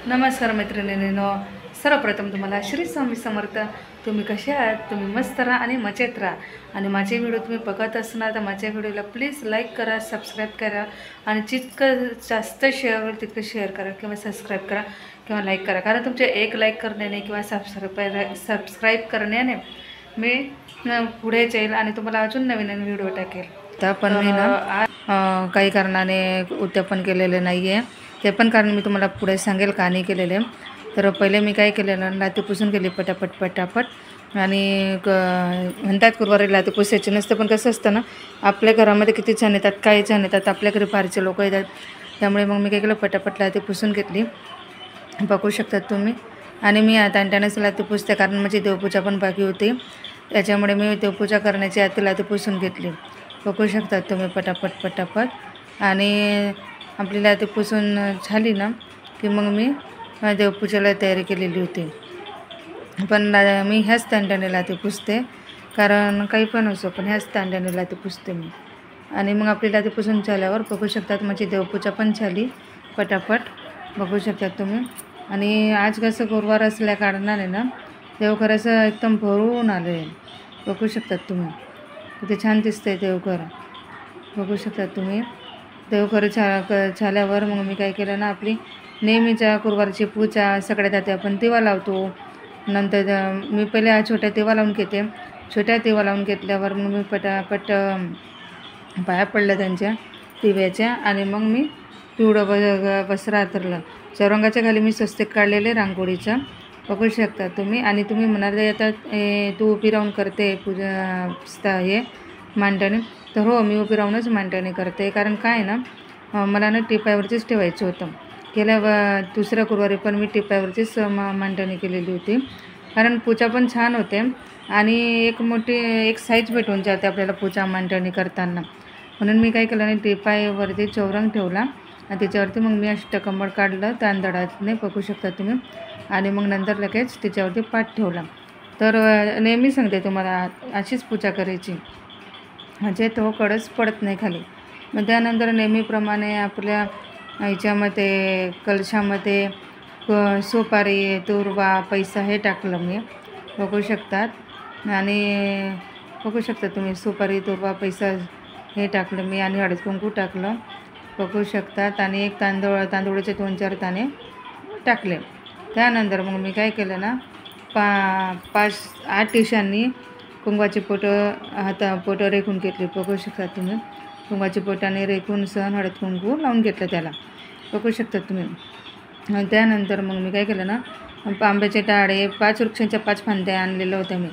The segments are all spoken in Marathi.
नमस्कार मैत्रिणींनो, सर्वप्रथम तुम्हाला श्री स्वामी समर्थ. तुम्ही कसे आहात? तुम्ही मस्त राहा आणि मजेत राहा. आणि माझे व्हिडिओ तुम्ही बघत असणार तर माझ्या व्हिडिओला प्लीज लाईक करा, सबस्क्राईब करा आणि जितकं जास्त शेअर होईल तितकं शेअर करा किंवा सबस्क्राईब करा किंवा लाईक करा. कारण तुमचे एक लाईक करण्याने किंवा सबस्क्राईब करण्याने मी पुढे जाईल आणि तुम्हाला अजून नवीन नवीन व्हिडिओ टाकेल. तर पण मी ना काही कारणाने उद्यापन केलेले नाही आहे. ते पण कारण मी तुम्हाला पुढे सांगेल का नाही केलेले. तर पहिले मी काय केलेलं, लाती पुसून गेली पटापट आणि म्हणतात गुरुवारी लाती पुसायची नसतं, पण कसं असतं ना, आपल्या घरामध्ये किती छान येतात, काही छान येतात, आपल्या घरी फारचे लोक येतात. त्यामुळे मग मी काय केलं, पटापट लाती पुसून घेतली, बघू शकतात तुम्ही. आणि मी आता अंटानेच लाती पुसते कारण माझी देवपूजा पण बाकी होती. त्याच्यामुळे मी देवपूजा करण्याची आधी लाती पुसून घेतली, बघू शकतात तुम्ही पटापट. आणि आपली लाती पुसून झाली ना की मग मी देवपूजेला तयारी केलेली होती. पण मी ह्याच दांड्याने लाती पुसते, कारण काही पण असो पण ह्याच दांड्याने लाती पुसते मी. आणि मग आपली लाती पुसून झाल्यावर बघू शकतात माझी देवपूजा पण झाली पटापट, बघू शकतात तुम्ही. आणि आज कसं गुरुवार असल्या कारणाने ना देवघर असं एकदम भरून आलं आहे, बघू शकतात तुम्ही. किती छान दिसतंय देवघर, बघू शकतात तुम्ही. देवघर झाल्यावर मग मी काय केलं ना, आपली नेहमीच्या गुरुवारची पूजा सगळ्यात आधी आपण दिवा लावतो. नंतर मी पहिले छोट्या दिवा लावून घेते. छोट्या दिवा लावून घेतल्यावर मग मी पटापट पाया पडलं त्यांच्या दिव्याच्या. आणि मग मी पिवळं वस्त्र अंथरलं. चौरंगाच्या खाली मी स्वस्तिक काढलेले रांगोळीचं, बघू शकता तुम्ही. आणि तुम्ही म्हणाले आता तू उभी राहून करते पूजा हे मांडणी, तर हो, मी उभी राहूनच मांडणी करते. कारण काय ना, मला ना टिपायावरतीच ठेवायचं होतं. दुसऱ्या गुरुवारी पण मी टिपायावरतीच मांडणी केलेली होती, कारण पूजा पण छान होते आणि एक मोठी एक साईज भेटून जाते आपल्याला पूजा मांडणी करताना. म्हणून मी काय केलं नाही, टिपायावरती चौरंग ठेवला आणि त्याच्यावरती मग मी अष्टकमळ काढलं तांदळाने, बघू शकता तुम्ही. आणि मग नंतर लगेच त्याच्यावरती पाट ठेवला. तर नेहमी सांगते तुम्हाला अशीच पूजा करायची, म्हणजे तो कडच पडत नाही खाली. मग त्यानंतर नेहमीप्रमाणे आपल्या ह्याच्यामध्ये कलशामध्ये सुपारी, दुर्वा, पैसा हे टाकलं मी, बघू शकतात. आणि बघू शकता तुम्ही, सुपारी, दुर्वा, पैसा हे टाकलं मी आणि हळद कुंकू टाकलं, बघू शकतात. आणि एक तांदूळाचे 2-4 दाणे टाकले. त्यानंतर मग मी काय केलं ना, 5-8 दिवसांनी कुंकवाची पोटं रेखून घेतली, बघू शकता तुम्ही. कुंकवाची पोटाने रेखून सण हळद कुंकू लावून घेतलं त्याला, बघू शकता तुम्ही. त्यानंतर मग मी काय केलं ना, आंब्याचे टाळे 5 वृक्षांच्या 5 फांद्या आणलेल्या होत्या मी,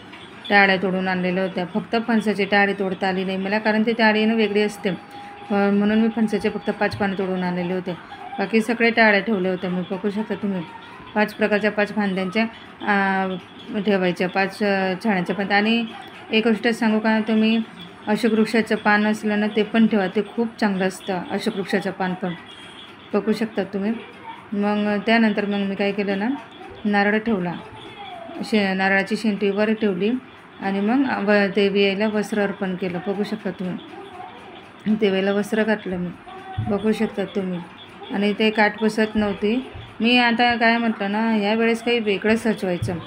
टाळ्या तोडून आणलेल्या होत्या. फक्त फणसाची टाळी तोडता आली नाही मला, कारण ती टाळी ना वेगळी असते, म्हणून मी फणसाचे फक्त 5 पानं तोडून आणलेले होते. बाकी सगळे टाळ्या ठेवले होते मी, बघू शकता तुम्ही. 5 प्रकारच्या 5 फांद्यांच्या ठेवायच्या, 5 छाण्याच्या फांद्या. आणि एक गोष्ट सांगू का, तुम्ही अशोक वृक्षाचं पान असलं ना ते पण ठेवा, ते खूप चांगलं असतं अशोक वृक्षाचं पान पण, बघू शकता तुम्ही. मग त्यानंतर मग मी काय केलं ना, नारळ ठेवला, नारळाची शेंटी वर ठेवली. आणि मग देवी यायला वस्त्र अर्पण केलं, बघू शकता तुम्ही. देवीला वस्त्र घातलं मी, बघू शकता तुम्ही. आणि ते काठ बसत नव्हती. मी आता काय म्हटलं ना, ह्यावेळेस काही वेगळं सजवायचं.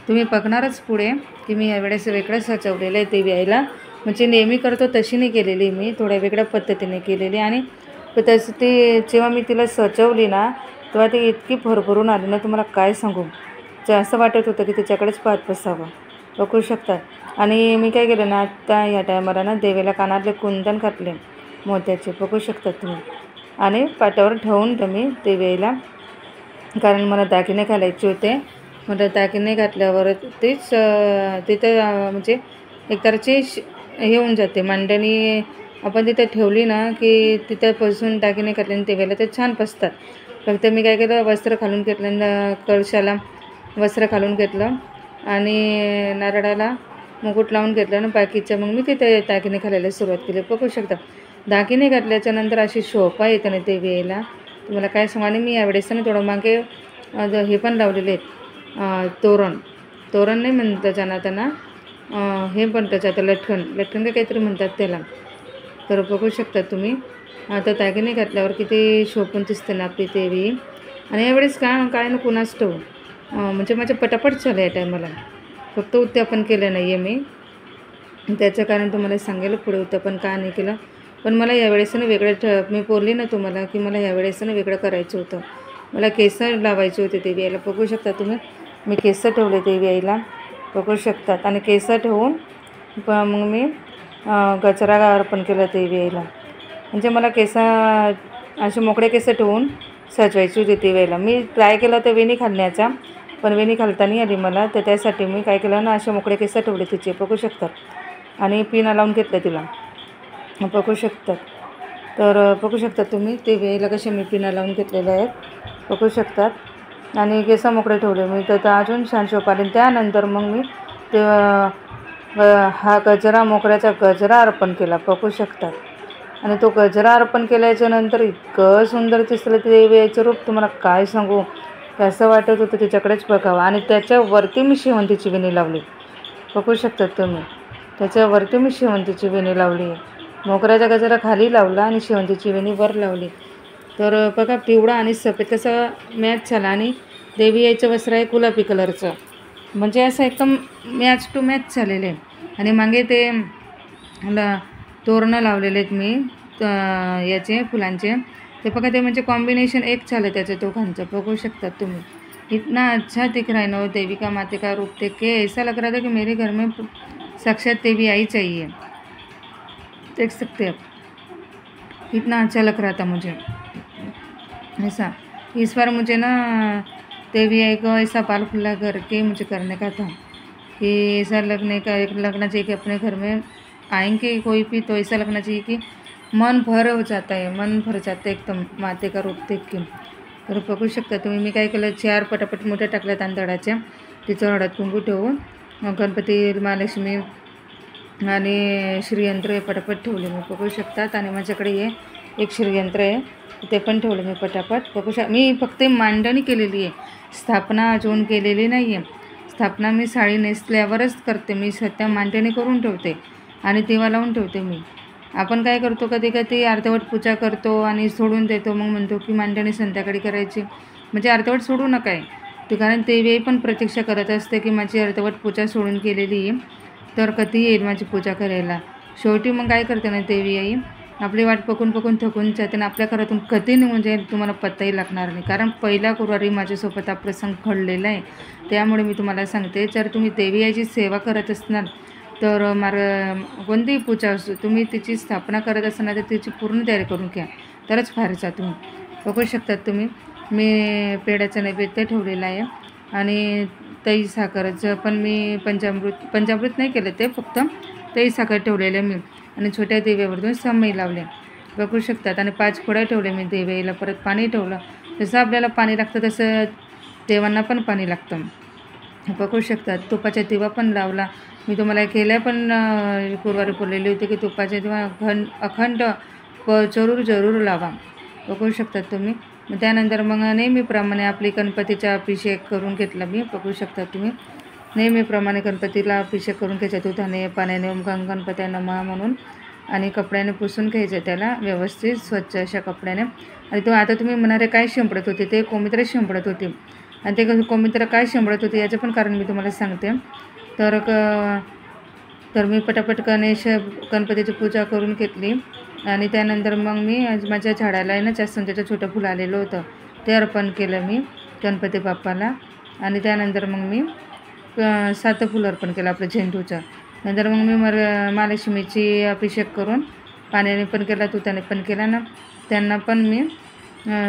तुम्ही बघणारच पुढे की मी यावेळेस वेगळं सजवलेलं आहे देवी यायला, म्हणजे नेहमी करतो तशी नाही केलेली मी, थोड्या वेगळ्या पद्धतीने केलेली. आणि तसं ती जेव्हा मी तिला सजवली ना, तेव्हा ती इतकी भरभरून आली ना, तुम्हाला काय सांगू. असं वाटत होतं की तिच्याकडेच पाहत बसावं, बघू शकतात. आणि मी काय केलं ना, आता या टायमाला ना देवीला कानातले कुंदन घातले मोत्याचे, बघू शकतात तुम्ही. आणि पाटावर ठेवून मी देवी यायला, कारण मला दागिने घालायचे होते. मला दागिने घातल्यावर तेच तिथं म्हणजे एक तरची हे होऊन जाते मांडणी. आपण तिथे ठेवली ना की तिथं बसून दागिने घातल्याने देवीला ते छान बसतात. फक्त मी काय केलं, वस्त्र घालून घेतलं, कळशाला वस्त्र घालून घेतलं आणि नारळाला मुकुट लावून घेतलं ना, बाकीचं मग मी तिथे दागिने घालायला सुरुवात केली, बघू शकता. दागिने घातल्याच्या नंतर अशी शोभा येते ना देवी यायला, तुम्हाला काय सांगू. आणि मी यावेळेस ना थोडं मागे हे पण लावलेले आहेत, तोरण नाही म्हणतात त्यांना, हे पण त्याच्यात लटकन का काहीतरी म्हणतात त्याला, तर बघू शकता तुम्ही. आता दागिने घातल्यावर किती शोभून दिसते ना आपली देवी. आणि यावेळेस काय काय ना कुणास ठेव म्हणजे माझ्या पटापट झालं या टायमाला. फक्त उत्यापन केलं नाही आहे मी, त्याचं कारण तुम्हाला सांगायला पुढे उत्यापन का नाही केलं. पण मला यावेळेस ना वेगळं मी बोलली ना तुम्हाला की मला यावेळेस ना वेगळं करायचं होतं. मला केस लावायचे होते देवी आईला. बघू शकता तुम्ही, मी केस ठेवले देवी आईला, बघू शकतात. आणि केस ठेवून मग मी गजरा अर्पण केलं देवी आईला. म्हणजे मला केस असे मोकळे केस ठेवून सजवायची होती देवी आईला. मी ट्राय केलं तर वेणी घालण्याचा, पण वेणी घालता नाही आली मला. तर त्यासाठी मी काय केलं ना, असे मोकळे केस ठेवले तिचे, बघू शकतात. आणि पिना लावून घेतलं तिला, बघू शकतात. तर बघू शकतात तुम्ही ते वेळेला कसे मी पिना लावून घेतलेले आहेत, बघू शकतात. आणि केस मोकळे ठेवले मी, तर अजून छान शोभा आली. त्यानंतर मग मी ते हा गजरा, मोकळ्याचा गजरा अर्पण केला, बघू शकतात. आणि तो गजरा अर्पण केल्याच्या नंतर इतकं सुंदर दिसलं ते देवी आईचं रूप, तुम्हाला काय सांगू. असं वाटत होतं तिच्याकडेच बघावं. आणि त्याच्यावरती मी शेवंतीची वेणी लावली, बघू शकतात तुम्ही. त्याच्यावरती मी शेवंतीची वेणी लावली. मोगऱ्याचा गजरा खाली लावला आणि शेवंतीची वेणी वर लावली. तर बघा पिवळा आणि सफेद कसं मॅच झाला. आणि देवी आईचं वस्त्र आहे गुलाबी कलरचं, म्हणजे असं एकदम मॅच टू मॅच झालेलं आहे. आणि मागे ते तोरणं लावलेले आहेत मी याचे फुलांचे, ते बघा ते म्हणजे कॉम्बिनेशन एक झालं त्याचं दोघांचं, बघू शकतात तुम्ही. इतना अच्छा दिख रहा है ना देवी का माते का रूप देख के, ऐसा लग रहा था कि मेरे घर में साक्षात देवी आई चाहिए, देख सकते आप। इतना अच्छा लग रहा था मुझे ऐसा। इस बार मुझे ना देवी आई को ऐसा बाल खुला करके मुझे करने का था कि ऐसा लगना चाहिए कि अपने घर में आएंगे कोई भी तो ऐसा लगना चाहिए कि मन भर हो जाता है, मन भर जाता है एकदम माते का रूप देख के। तर बघू शकता तुम्ही, मी काय केलं, 4 पटापट मोठ्या टाकल्या तांदळाच्या, तिचं हळद कुंकू ठेवून गणपती, महालक्ष्मी आणि श्रीयंत्र हे पटापट ठेवले मी, बघू शकतात. आणि माझ्याकडे हे एक श्रीयंत्र आहे, ते पण ठेवलं मी पटापट, बघू मी फक्त मांडणी केलेली आहे, स्थापना अजून केलेली नाही आहे. स्थापना मी साडी नेसल्यावरच करते, मी सध्या मांडणी करून ठेवते आणि दिवा लावून ठेवते मी. आपण काय करतो, कधी कधी अर्धवट पूजा करतो आणि सोडून देतो, मग म्हणतो की मांडणी संध्याकाळी करायची, म्हणजे अर्धवट सोडू नका आहे ते, कारण देवी पण प्रतीक्षा करत असते की माझी अर्धवट पूजा सोडून केलेली आहे तर कधी येईल माझी पूजा करायला. शेवटी मग काय करते ना देवी आई, आपली वाट पकून थकून जाते आणि आपल्या घरातून कधी निघून जाईल तुम्हाला पत्ताही लागणार नाही. कारण पहिला गुरुवारी माझ्यासोबत हा प्रसंग घडलेला आहे, त्यामुळे मी तुम्हाला सांगते, जर तुम्ही देवी आईची सेवा करत असणार तर कोणतीही पूजा असो, तुम्ही तिची स्थापना करत असताना तर तिची पूर्ण तयारी करून घ्या, तरच फारचा तुम्ही. बघू शकतात तुम्ही, मी पेढ्याचा नैवेद्य ठेवलेला आहे आणि दही साखरचं पण मी पंचामृत नाही केलं, ते फक्त दही साखर ठेवलेलं मी. आणि छोट्या देव्यावरतून समई लावल्या, बघू शकतात. आणि 5 खोड्या ठेवल्या मी देवीला. परत पाणी ठेवलं, जसं आपल्याला पाणी लागतं तसं देवांना पण पाणी लागतं, बघू शकतात. तुपाचा दिवा पण लावला मी, तुम्हाला केल्या पण गुरुवारी बोललेली होती की तुपाचा दिवा अखंड जरूर लावा, बघू शकतात तुम्ही. मग त्यानंतर मग नेहमीप्रमाणे आपली गणपतीचा अभिषेक करून घेतला मी, बघू शकतात तुम्ही. नेहमीप्रमाणे गणपतीला अभिषेक करून घ्यायचा दुधाने पाण्याने, ओम गणपती नमः म्हणून, आणि कपड्याने पुसून घ्यायचं त्याला व्यवस्थित स्वच्छ अशा कपड्याने. आणि तो आता तुम्ही म्हणारे काय शिंपडत होते, ते कोमित्र शिंपडत होते. आणि ते कोमित्र काय शिंपडत होते याचं पण कारण मी तुम्हाला सांगते. तर मी पटापट गणपतीची पूजा करून घेतली. आणि त्यानंतर मग मी माझ्या झाडाला आहे ना जास्वंदाचं छोटं फुलं आलेलं होतं, ते अर्पण केलं मी गणपती बाप्पाला. आणि त्यानंतर मग मी 7 फुलं अर्पण केलं आपलं झेंडूचं. नंतर मग मी महालक्ष्मीची अभिषेक करून पाण्याने पण केला, दुधाने पण केला ना, त्यांना पण मी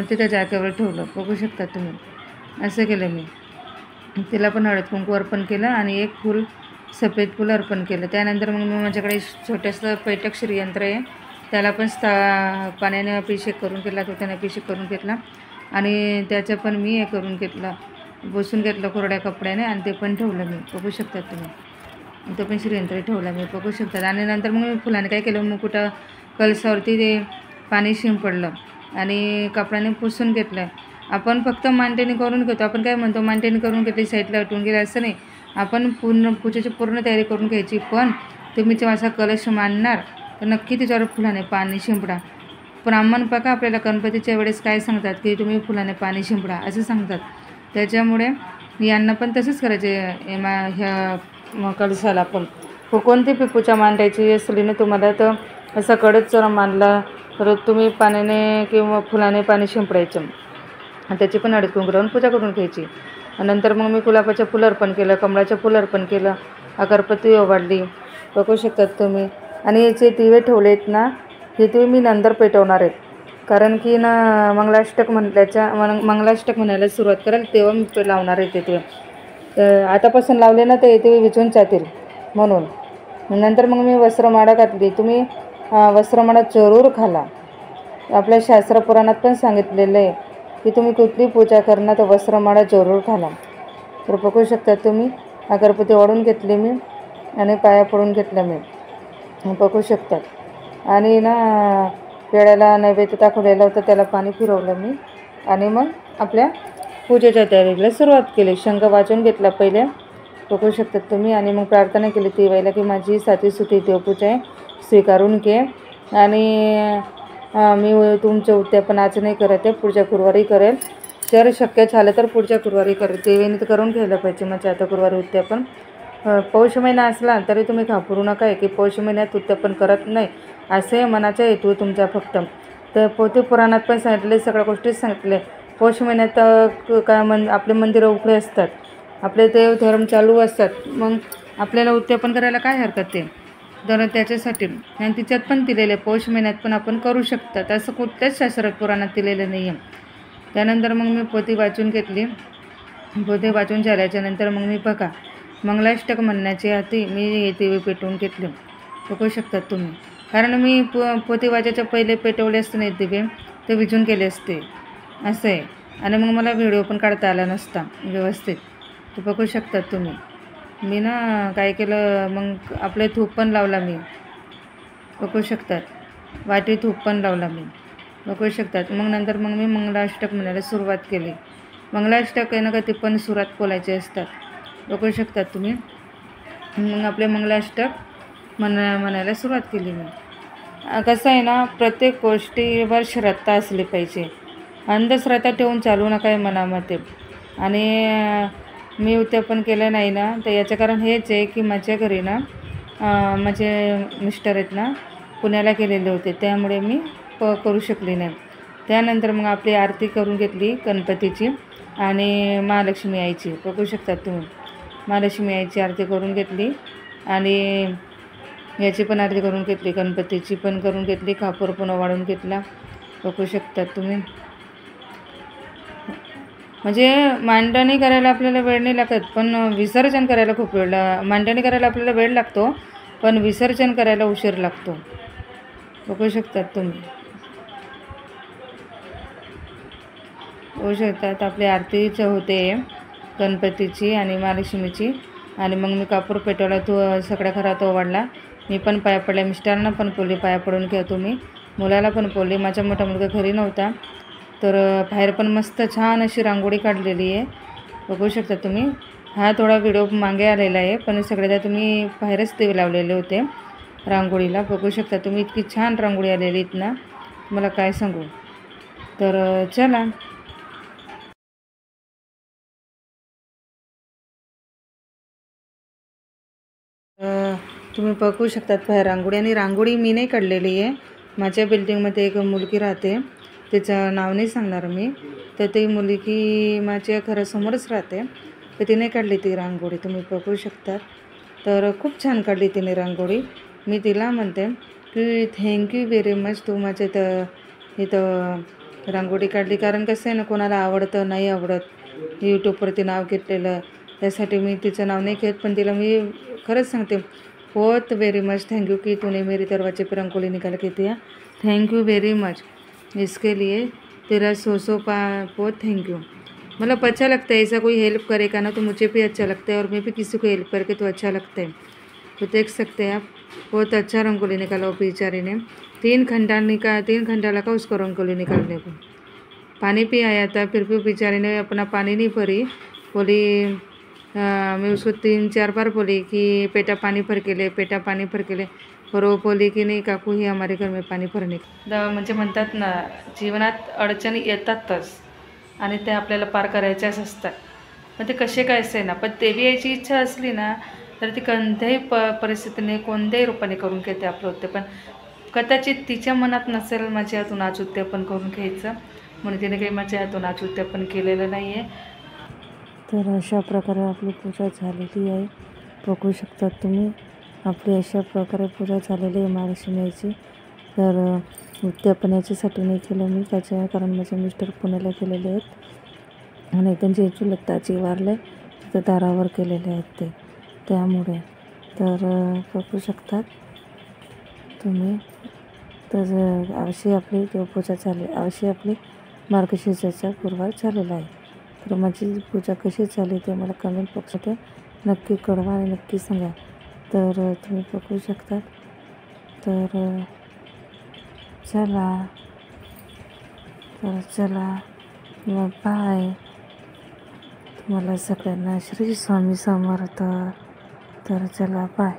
तिथं जागेवर ठेवलं, बघू शकता तुम्ही. असं केलं मी, तिला पण हळद कुंकू अर्पण केलं आणि एक फूल सफेद फूल अर्पण केलं. त्यानंतर मग मी माझ्याकडे छोटंसं पैठक श्रीयंत्र आहे, त्याला पण पाण्याने अभिषेक करून घेतला, दुधाने अभिषेक करून घेतला आणि त्याचं पण मी हे करून घेतलं, बसून घेतलं कोरड्या कपड्याने आणि ते पण ठेवलं मी, बघू शकतात तुम्ही. तो पण श्रीयंत्र ठेवला मी, बघू शकतात. आणि नंतर मग मी फुलाने काय केलं, मग कुठं कलसावरती ते पाणी शिंपडलं आणि कपड्याने पुसून घेतलं. आपण फक्त मांडणी करून घेतो, आपण काय म्हणतो मांडणी करून घेतली साईडला हटवून गेली, असं नाही. आपण पूजेची पूर्ण तयारी करून घ्यायची. पण तुम्ही जेव्हा असा कलश मांडणार तर नक्की त्याच्यावर फुलाने पाणी शिंपडा, ब्राह्मण बघा आपल्याला गणपतीच्या वेळेस काय सांगतात की तुम्ही फुलाने पाणी शिंपडा असं सांगतात. त्याच्यामुळे यांना पण तसंच करायचे. ह्या कळसाला पण कोणती बी पूजा मांडायची असली ना तुम्हाला तर असा कडक जर मांडला तर तुम्ही पाण्याने किंवा फुलाने पाणी शिंपडायचं आणि त्याची पण हळद कुंकू लावून पूजा करून घ्यायची. नंतर मग मी गुलाबाचं फुलं अर्पण केलं, कमळाचं फुलं अर्पण केलं, अगरबत्ती ओवाळली बघू शकतात तुम्ही. आणि याचे दिवे ठेवले आहेत ना हे दिवे मी नंतर पेटवणार आहेत. कारण की ना मंगलाष्टक मंगलाष्टक म्हणायला सुरुवात कराल तेव्हा मी लावणार आहे ते दिवे. तर आतापासून लावले ना तर ते विझून जातील म्हणून. नंतर मग मी वस्त्रमाळा घातली. तुम्ही वस्त्रमाळा जरूर घाला. आपल्या शास्त्र पुराणात पण सांगितलेलं आहे की तुम्ही कुठली पूजा करणार तर वस्त्रमाळा जरूर घाला. तर बघू शकता तुम्ही अगरबत्ती ओढून घेतली मी आणि पाया पडून घेतलं मी बघू शकतात. आणि ना पेड्याला नैवेद्य दाखवलेलं होतं त्याला पाणी फिरवलं मी आणि मग आपल्या पूजेच्या तयारीला सुरुवात केली. शंख वाजवून घेतला पहिले बघू शकतात तुम्ही. आणि मग प्रार्थना केली ती वेळेला की माझी सातीसुती देवपूजा आहे स्वीकारून घे. आणि मी तुमचं उद्यापन आज नाही करत आहे, पुढच्या गुरुवारी करेल. जर शक्य झालं तर पुढच्या गुरुवारी करेल. देवीने तर करून घ्यायला पाहिजे म्हणजे आता गुरुवारी उद्यापन. पौष महिना असला तरी तुम्ही घाबरू नका आहे की पौष महिन्यात उद्यापन करत नाही असे मनाचा हेतू तुमचा फक्त. तर पोथी पुराणात पण सांगितले, सगळ्या गोष्टीच सांगितले. पौष महिन्यात काय आपले मंदिरं उघडे असतात, आपले देव धर्म चालू असतात. मग आपल्याला उद्यापन करायला काय हरकत आहे. तर त्याच्यासाठी आणि तिच्यात पण दिलेलं आहे पौष महिन्यात पण आपण करू शकतात असं कुठल्याच शास्त्रात पुराणात दिलेलं नाही आहे. त्यानंतर मग मी पोथी वाचून घेतली. पोथी वाचून झाल्याच्यानंतर मग मी बघा मंगलाष्टक म्हणण्याची आधी मी हे दिवे पेटवून घेतले बघू शकतात तुम्ही. कारण मी पोथी वाचायच्या पहिले पेटवले असते नाही दिवे ते विझून केले असते असं आहे. आणि मग मला व्हिडिओ पण काढता आला नसता व्यवस्थित. तर बघू शकतात तुम्ही. मी ना काय केलं मग आपले धूप पण लावला मी बघू शकतात. वाटी धूप पण लावला मी बघू शकतात. मग नंतर मग मी मंगलाष्टक म्हणायला सुरुवात केली. मंगलाष्टक आहे ना का ते पण सुरात बोलायचे असतात बघू शकतात तुम्ही. मग आपले मंगलाष्टक म्हणायला सुरुवात केली मी. कसं आहे ना प्रत्येक गोष्टीवर श्रद्धा असली पाहिजे. अंधश्रद्धा ठेवून चालू नका आहे मनामध्ये. आणि मी उद्यापन केलं नाही ना तर याचं कारण हेच आहे की माझ्या घरी ना माझे मिस्टर आहेत ना पुण्याला गेलेले होते त्यामुळे मी करू शकले नाही. त्यानंतर मग आपली आरती करून घेतली गणपतीची आणि महालक्ष्मी आईची बघू शकतात तुम्ही. महालक्ष्मी आईची आरती करून घेतली आणि याची पण आरती करून घेतली, गणपतीची पण करून घेतली, कापूर पण ओवाळून घेतला बघू शकतात तुम्ही. म्हणजे मांडणी करायला आपल्याला वेळ नाही लागत पण विसर्जन करायला खूप वेळ मांडणी करायला आपल्याला वेळ लागतो पण विसर्जन करायला उशीर लागतो बघू शकतात तुम्ही. बघू शकतात आपली आरतीच होते गणपतीची आणि महालक्ष्मीची. आणि मग मी कापूर पेटवला तो सगळ्या घरात ओवाळला. मी पण पाया पडल्या, मिस्टरांना पण बोलली पाया पडून घ्या तुम्ही, मुलाला पण बोलली. माझा मोठा मुलगा घरी नव्हता तर बाहेर पण मस्त छान अशी रांगोळी काढलेली आहे बघू शकता तुम्ही. हा थोडा व्हिडिओ मागे आलेला आहे पण सगळ्यात तुम्ही बाहेरच दिवे लावलेले होते रांगोळीला बघू शकता तुम्ही. इतकी छान रांगोळी आलेली आहेत ना मला काय सांगू. तर चला तुम्ही बघू शकतात बाहेर रांगोळी. आणि रांगोळी मी नाही काढलेली आहे. माझ्या बिल्डिंगमध्ये एक मुलगी राहते तिचं नाव नाही सांगणार मी. तर ती मुलगी माझ्या घरासमोरच राहते तर तिने काढली ती रांगोळी तुम्ही बघू शकतात. तर खूप छान काढली तिने रांगोळी. मी तिला म्हणते की थँक्यू व्हेरी मच तू माझ्या इथं रांगोळी काढली. कारण कसं आहे ना कोणाला आवडतं नाही आवडत यूट्यूबवरती नाव घेतलेलं त्यासाठी मी तिचं नाव नाही घेत पण तिला मी खरंच सांगते बहुत वेरी मच थैंक यू कि तूने मेरे दरवाजे पर रंगोली निकाल के दिया. थैंक यू वेरी मच इसके लिए तेरा सौ बहुत थैंक यू. मतलब अच्छा लगता है ऐसा कोई हेल्प करेगा ना तो मुझे भी अच्छा लगता है और मैं भी किसी को हेल्प करके तो अच्छा लगता है. तो देख सकते हैं आप बहुत अच्छा रंगोली निकाला वो बेचारी ने. 3 घंटा लगा उसको रंगोली निकालने को. पानी भी आया था फिर भी बेचारी ने अपना पानी नहीं भरी. बोली मैं उसको 3-4 बार बोली कि बेटा पानी भर के ले बेटा पानी भर के ले. बरोबर बोली की नाही काकू, ही हमारे घर में पाणी भरणे म्हणजे म्हणतात ना, जीवनात अडचणी येतातच आणि ते आपल्याला पार करायच्याच असतात. मग ते कसे काय असे ना, पण देवी यायची इच्छा असली ना तर ती कोणत्याही परिस्थितीने कोणत्याही रूपाने करून घेते आपलं होते. पण कदाचित तिच्या मनात नसेल माझ्या हातून आज उद्यापन करून घ्यायचं, म्हणून तिने काही माझ्या हातून आज उद्यापन केलेलं नाही आहे. तर अशा प्रकारे आपली पूजा झालेली आहे, बघू शकतात तुम्ही. आपली अशा प्रकारे पूजा झालेली आहे महालक्ष्मीची. तर उद्यापनाच्यासाठी नाही केलं मी, कारण माझे मिस्टर पुण्याला गेलेले आहेत आणि त्यांची चुलत आजी वारले, तिथं दारावर केलेले आहेत ते, त्यामुळे. तर बघू शकतात तुम्ही. तर अशी आपली देवपूजा झाली, अशी आपली मार्गशीर्षाचा गुरुवार झालेला आहे. तर माझी पूजा कशी झाली ते मला कमेंट बॉक्समध्ये नक्की कळवा आणि नक्की सांगा. तर तुम्ही बघू शकता. तर चला मग बाय. तुम्हाला सगळ्यांना श्री स्वामी समर्थ. तर चला बाय.